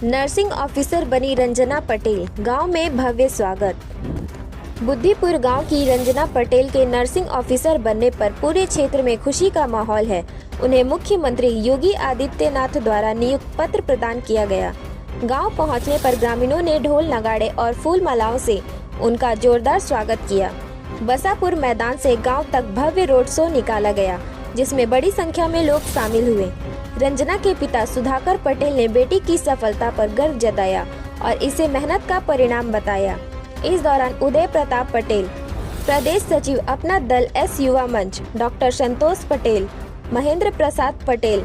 Nursing officer बनी रंजना पटेल, गांव में भव्य स्वागत। बुद्धिपुर गांव की रंजना पटेल के नर्सिंग ऑफिसर बनने पर पूरे क्षेत्र में खुशी का माहौल है। उन्हें मुख्यमंत्री योगी आदित्यनाथ द्वारा नियुक्त पत्र प्रदान किया गया। गांव पहुंचने पर ग्रामीणों ने ढोल नगाड़े और फूल मालाओं से उनका जोरदार स्वागत किया। बसापुर मैदान से गांव तक भव्य रोड शो निकाला गया, जिसमें बड़ी संख्या में लोग शामिल हुए। रंजना के पिता सुधाकर पटेल ने बेटी की सफलता पर गर्व जताया और इसे मेहनत का परिणाम बताया। इस दौरान उदय प्रताप पटेल, प्रदेश सचिव अपना दल एस युवा मंच, डॉक्टर संतोष पटेल, महेंद्र प्रसाद पटेल,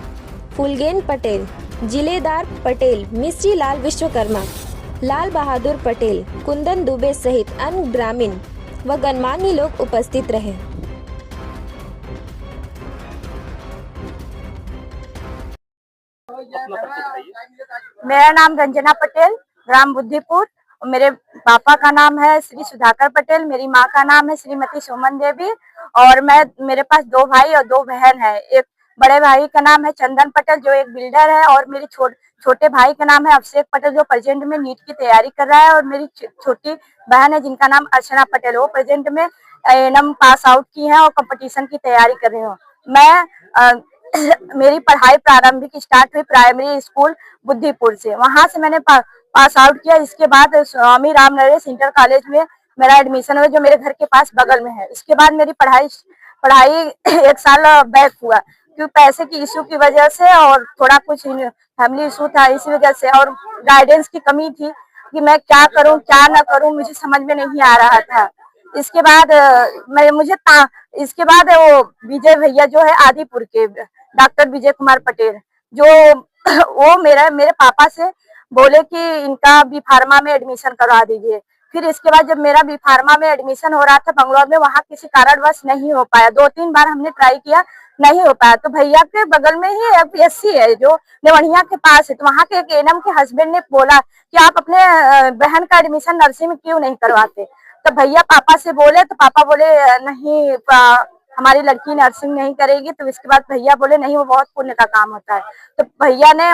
फुलगेन पटेल, जिलेदार पटेल, मिश्री लाल विश्वकर्मा, लाल बहादुर पटेल, कुंदन दुबे सहित अन्य ग्रामीण व गणमान्य लोग उपस्थित रहे। मेरा नाम रंजना पटेल, ग्राम बुद्धिपुर। मेरे पापा का नाम है श्री सुधाकर पटेल, मेरी माँ का नाम है श्रीमती सुमन देवी और मेरे पास 2 भाई और 2 बहन है। एक बड़े भाई का नाम है चंदन पटेल जो एक बिल्डर है और मेरे छोटे भाई का नाम है अभिषेक पटेल जो प्रेजेंट में नीट की तैयारी कर रहा है और मेरी छोटी बहन है जिनका नाम अर्चना पटेल, वो प्रेजेंट में एएनएम पास आउट की है और कंपटीशन की तैयारी कर रही हूँ। मैं मेरी पढ़ाई प्रारंभिक स्टार्ट हुई प्राइमरी स्कूल बुद्धिपुर से, वहां से मैंने पास आउट किया। इसके बाद स्वामी राम नरेश इंटर कॉलेज में मेरा एडमिशन हुआ जो मेरे घर के पास बगल में है। इसके बाद मेरी पढ़ाई 1 साल बैक हुआ क्योंकि पैसे की इशू की वजह से और थोड़ा कुछ फैमिली इशू था, इसी वजह से और गाइडेंस की कमी थी कि मैं क्या करूं क्या ना करूं, मुझे समझ में नहीं आ रहा था। इसके बाद इसके बाद वो विजय भैया जो है आदिपुर के डॉक्टर विजय कुमार पटेल जो वो मेरे पापा से बोले कि इनका बी फार्मा में एडमिशन करवा दीजिए। फिर इसके बाद जब मेरा बी फार्मा में एडमिशन हो रहा था बंगलौर में, वहाँ किसी कारणवश नहीं हो पाया। 2-3 बार हमने ट्राई किया, नहीं हो पाया। तो भैया के बगल में ही एफपीएससी है जो नेवढ़िया के पास है, तो वहाँ के एक एएनएम के हस्बैंड ने बोला कि आप अपने बहन का एडमिशन नर्सिंग में क्यों नहीं करवाते। तो भैया पापा से बोले तो पापा बोले नहीं, हमारी लड़की नर्सिंग नहीं करेगी। तो इसके बाद भैया बोले नहीं, वो बहुत पुण्य का काम होता है। तो भैया ने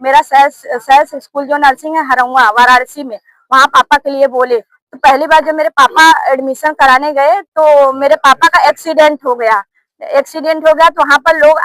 मेरा सेल्स स्कूल जो नर्सिंग है हरौआ वाराणसी में, वहाँ पापा के लिए बोले। तो पहली बार जब मेरे पापा एडमिशन कराने गए तो मेरे पापा का एक्सीडेंट हो गया। तो वहाँ पर लोग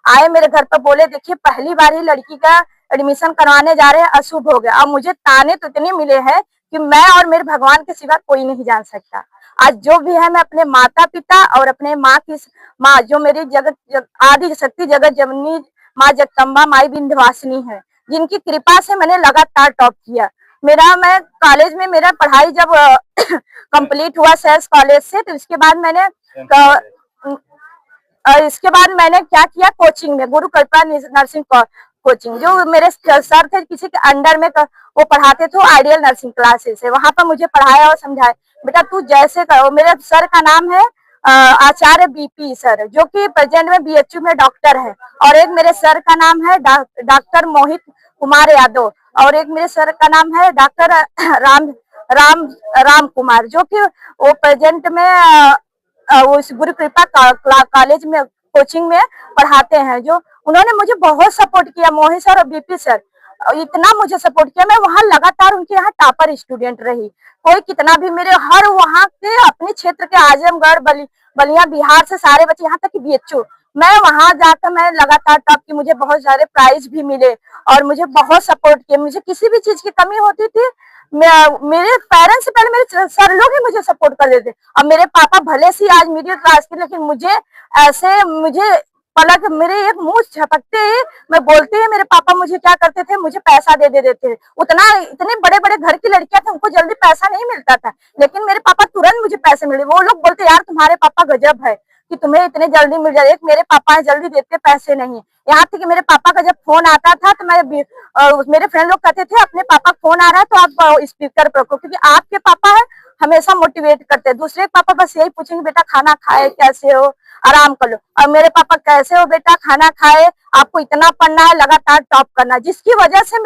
आए मेरे घर पर, बोले देखिए पहली बार ही लड़की का एडमिशन करवाने जा रहे हैं, अशुभ हो गया। अब मुझे ताने तो इतने मिले हैं कि मैं और मेरे भगवान के सिवा कोई नहीं जान सकता। आज जो भी है मैं अपने माता पिता और अपने माँ जो मेरी जगत आदि शक्ति जगत जननी माँ जगदम्बा माई विंध्यवासिनी है, जिनकी कृपा से मैंने लगातार टॉप किया। मैं कॉलेज में मेरा पढ़ाई जब कंप्लीट हुआ सेल्स कॉलेज से, तो इसके बाद मैंने क्या किया, कोचिंग में गुरु कृपा नर्सिंग कोचिंग जो मेरे सर थे किसी के अंडर में वो पढ़ाते थे, आइडियल नर्सिंग क्लासेस है, वहां पर मुझे पढ़ाया और समझाया बेटा तू जैसे करो। मेरे सर का नाम है आचार्य बीपी सर जो कि प्रेजेंट में बीएचयू में डॉक्टर है, और एक मेरे सर का नाम है डॉक्टर मोहित कुमार यादव, और एक मेरे सर का नाम है डॉक्टर राम कुमार जो कि वो प्रेजेंट में वो गुरु कृपा कॉलेज में कोचिंग में पढ़ाते हैं। जो उन्होंने मुझे बहुत सपोर्ट किया, मोहित सर और बीपी सर इतना मुझे सपोर्ट किया। मैं वहां लगातार उनके यहाँ टॉपर स्टूडेंट रही। कोई कितना भी मेरे हर वहां के अपने क्षेत्र के आजमगढ़ बलिया बिहार से सारे बच्चे, यहाँ तक कि बीएचयू, मैं वहां जाकर मैं लगातार टॉप की, मुझे बहुत सारे प्राइज भी मिले और मुझे बहुत सपोर्ट किया। मुझे किसी भी चीज की कमी होती थी, मेरे पेरेंट्स से पहले मेरे सर लोग ही मुझे सपोर्ट कर देते। अब मेरे पापा भले से आज मिडिल क्लास के, लेकिन मुझे पलक मेरे एक मुंह झपकते ही मैं बोलते ही मेरे पापा मुझे क्या करते थे, मुझे पैसा दे देते थे। इतने बड़े बड़े घर की लड़कियां थी, उनको जल्दी पैसा नहीं मिलता था, लेकिन मेरे पापा तुरंत मुझे पैसे मिले। वो लोग बोलते यार तुम्हारे पापा गजब है कि तुम्हें इतने जल्दी मिल जाए। एक मेरे पापा है जल्दी देते पैसे नहीं। यहाँ तक कि मेरे पापा का जब फोन आता था तो मेरे फ्रेंड लोग कहते थे अपने पापा फोन आ रहा है तो आप स्पीकर पर रखो, क्योंकि आपके पापा है हमेशा मोटिवेट करते हैं। दूसरे पापा बस यही पूछेंगे बेटा खाना खाए, कैसे हो, आराम कर लो। और मेरे पापा कैसे हो बेटा, खाना खाए, आपको इतना पढ़ना है, लगातार टॉप करना, जिसकी वजह से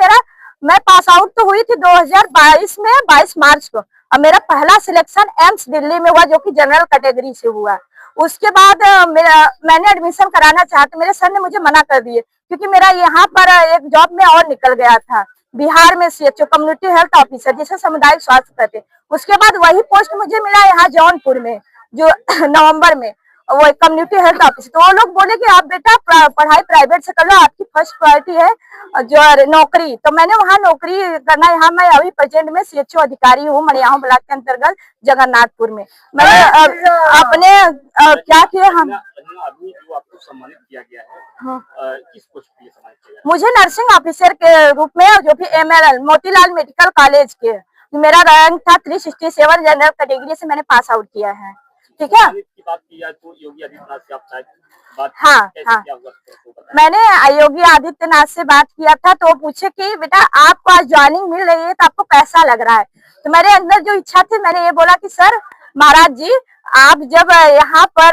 मैं पास आउट तो हुई थी 2022 में 22 मार्च को, और मेरा पहला सिलेक्शन एम्स दिल्ली में हुआ जो कि जनरल कैटेगरी से हुआ। उसके बाद मैंने एडमिशन कराना चाहा तो मेरे सर ने मुझे मना कर दिए, क्योंकि मेरा यहाँ पर एक जॉब में और निकल गया था बिहार में सीएचओ कम्युनिटी हेल्थ ऑफिसर जिसे सामुदायिक स्वास्थ्य कहते हैं। उसके बाद वही पोस्ट मुझे मिला यहाँ जौनपुर में, जो नवंबर में, वो कम्युनिटी हेल्थ ऑफिसर। तो वो लोग बोले कि आप बेटा पढ़ाई प्राइवेट से कर लो, आपकी फर्स्ट प्रायोरिटी है जो नौकरी। तो मैंने वहाँ नौकरी करना, यहाँ मैं अभी प्रेजेंट में सीएचओ अधिकारी हूँ मनियाहू ब्लॉक के अंतर्गत जगन्नाथपुर में। मैंने अपने क्या किया, हम अभी जो आपको सम्मानित किया गया है, हाँ, किस पोस्ट के लिए सम्मानित किया गया? मुझे नर्सिंग ऑफिसर के रूप में, जो कि MLL मोतीलाल मेडिकल कॉलेज के, मेरा रैंक था 367, जनरल कैटेगरी से मैंने पास आउट किया है। ठीक है। की बात की जाए तो योगी आदित्यनाथ से आप शायद बात हाँ, कैसे हाँ। क्या हुआ तो मैंने योगी आदित्यनाथ से बात किया था, तो वो पूछे कि बेटा आपको आज ज्वाइनिंग मिल रही है तो आपको कैसा लग रहा है। तो मेरे अंदर जो इच्छा थी, मैंने ये बोला कि सर महाराज जी, आप जब यहाँ पर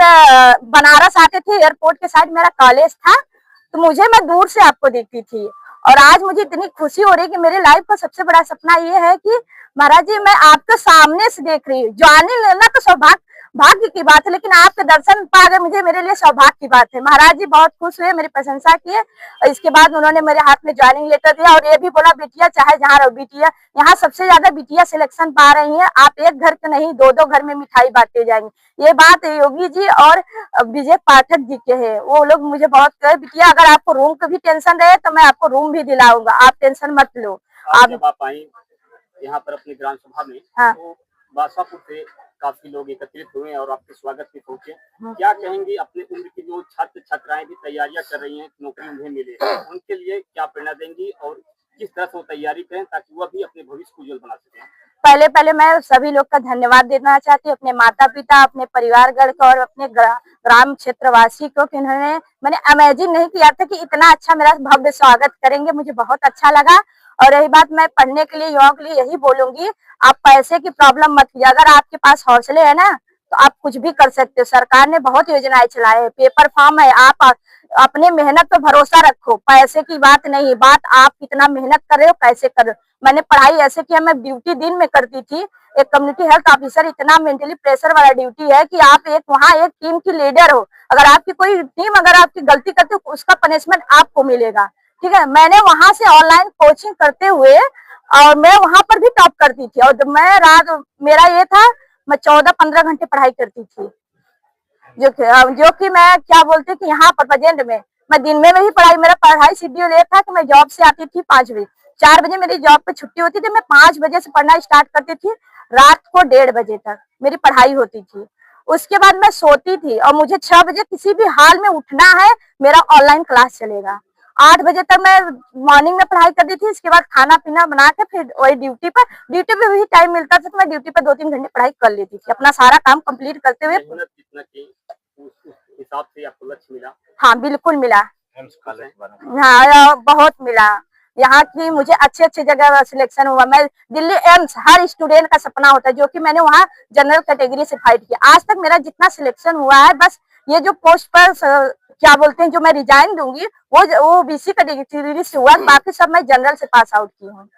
बनारस आते थे, एयरपोर्ट के साइड मेरा कॉलेज था, तो मैं दूर से आपको देखती थी। और आज मुझे इतनी खुशी हो रही है कि मेरे लाइफ का सबसे बड़ा सपना ये है कि महाराज जी मैं आपके सामने से देख रही हूँ। ज्वाइनिंग लेना तो भाग्य की बात है, लेकिन आपके दर्शन पा गए मुझे, मेरे लिए सौभाग्य की बात है। महाराज जी बहुत खुश हुए, मेरी प्रशंसा किए, और इसके बाद उन्होंने मेरे हाथ में ज्वाइनिंग लेटर दिया और ये भी बोला बिटिया चाहे जहाँ रहो, बिटिया यहाँ सबसे ज्यादा बिटिया सिलेक्शन पा रही है, आप एक घर के नहीं 2-2 घर में मिठाई बांटे जाएंगे। ये बात योगी जी और विजय पाठक जी के है। वो लोग मुझे बहुत कहे बिटिया अगर आपको रूम की भी टेंशन रहे तो मैं आपको रूम भी दिलाऊंगा, आप टेंशन मत लो। जब आप आई यहाँ पर अपनी ग्राम सभा में, हाँ। तो बादशाहपुर से काफी लोग एकत्रित हुए और आपके स्वागत में पहुंचे। क्या कहेंगी अपने उम्र की जो छात्र छात्राएं भी तैयारियां कर रही हैं, नौकरी उन्हें मिले, उनके लिए क्या प्रेरणा देंगी और किस तरह से वो तैयारी करें ताकि वह भी अपने भविष्य को उज्जवल बना सकें? पहले मैं सभी लोग का धन्यवाद देना चाहती हूँ, अपने माता पिता, अपने परिवारगण को और अपने ग्राम क्षेत्रवासी को, कि इन्होंने, मैंने इमेजिन नहीं किया था कि इतना अच्छा मेरा भव्य स्वागत करेंगे। मुझे बहुत अच्छा लगा। और रही बात, मैं पढ़ने के लिए युवाओं के लिए यही बोलूंगी, आप पैसे की प्रॉब्लम मत कीजिए। अगर आपके पास हौसले है ना तो आप कुछ भी कर सकते हो। सरकार ने बहुत योजनाएं चलाई है, पेपर फॉर्म है, आप अपने मेहनत पर भरोसा रखो। पैसे की बात नहीं, बात आप कितना मेहनत कर रहे हो, कैसे कर रहे हो। मैंने पढ़ाई ऐसे किया, मैं ड्यूटी दिन में करती थी। एक कम्युनिटी हेल्थ ऑफिसर इतना मेंटली प्रेशर वाला ड्यूटी है कि आप वहाँ एक टीम की लीडर हो। अगर आपकी कोई टीम अगर आपकी गलती करती हो उसका पनिशमेंट आपको मिलेगा। ठीक है। मैंने वहां से ऑनलाइन कोचिंग करते हुए और मैं वहां पर भी टॉप करती थी। और मैं मेरा ये था, मैं 14-15 घंटे पढ़ाई करती थी, जो कि मैं क्या बोलते कि यहाँ पर प्रेजेंट में मैं दिन में ही पढ़ाई, मेरा पढ़ाई शेड्यूल ये था कि मैं जॉब से आती थी 5 बजे, 4 बजे मेरी जॉब पे छुट्टी होती थी। मैं 5 बजे से पढ़ना स्टार्ट करती थी, रात को 1:30 बजे तक मेरी पढ़ाई होती थी। उसके बाद मैं सोती थी और मुझे 6 बजे किसी भी हाल में उठना है, मेरा ऑनलाइन क्लास चलेगा। 8 बजे तक मैं मॉर्निंग में पढ़ाई करती थी। इसके बाद खाना पीना बना के फिर वही ड्यूटी पे भी टाइम मिलता था तो मैं ड्यूटी पे 2-3 घंटे पढ़ाई कर लेती थी, अपना सारा काम कंप्लीट करते हुए। उस हिसाब से आपको लक्ष्य मिला? हाँ बिल्कुल मिला। हाँ बहुत मिला। यहाँ की मुझे अच्छे जगह सिलेक्शन हुआ। मैं दिल्ली एम्स हर स्टूडेंट का सपना होता है, जो कि मैंने वहाँ जनरल कैटेगरी से फाइट किया। आज तक मेरा जितना सिलेक्शन हुआ है, बस ये जो पोस्ट पर क्या बोलते हैं जो मैं रिजाइन दूंगी वो BC कैटेगरी से हुआ, बाकी सब मैं जनरल से पास आउट की हूँ।